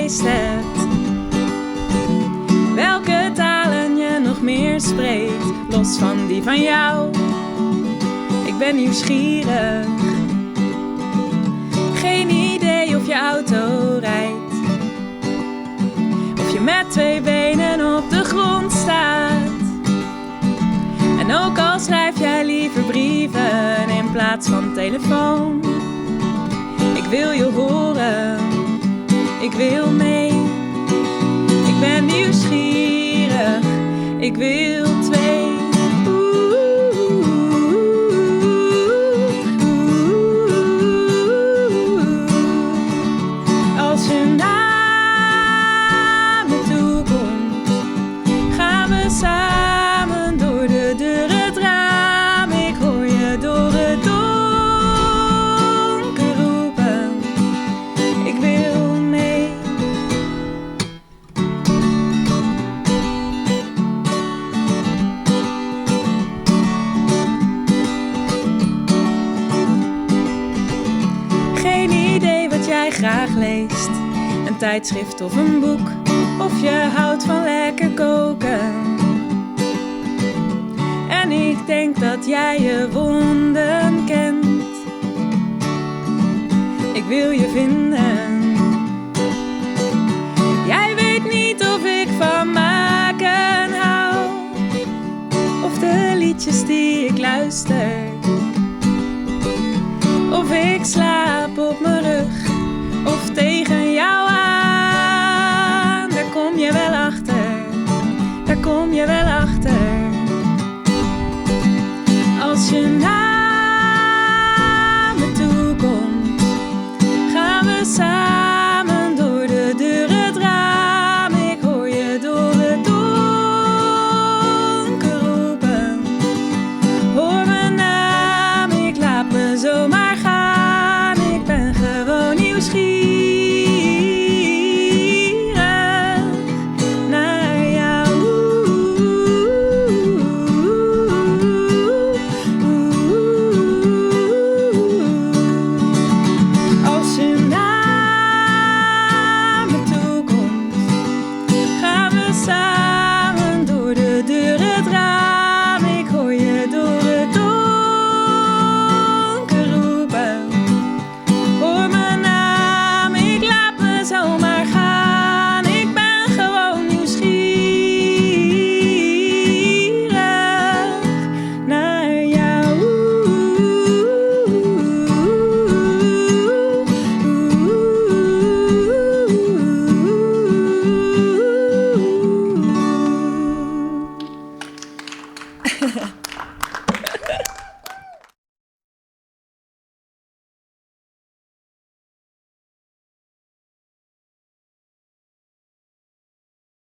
geweest hebt. Welke talen je nog meer spreekt, los van die van jou. Ik ben nieuwsgierig. Geen idee of je auto rijdt, of je met 2 benen op de grond staat. En ook al schrijf jij liever brieven in plaats van telefoon. Ik wil je horen, ik wil mee. Ik ben nieuwsgierig, ik wil 2. Als je naar me toe komt, gaan we samen door de deur het raam. Ik hoor je door het donker roepen, ik wil mee. Geen idee wat jij graag leest, een tijdschrift of een boek, of je houdt van lekker koken. En ik denk dat jij je wonden kent. Ik wil je vinden. Jij weet niet of ik van maken hou, of de liedjes die ik luister, of ik slaap op mijn rug of tegen jou aan. Daar kom je wel achter, daar kom je wel achter. Als je naar me toe komt, gaan we samen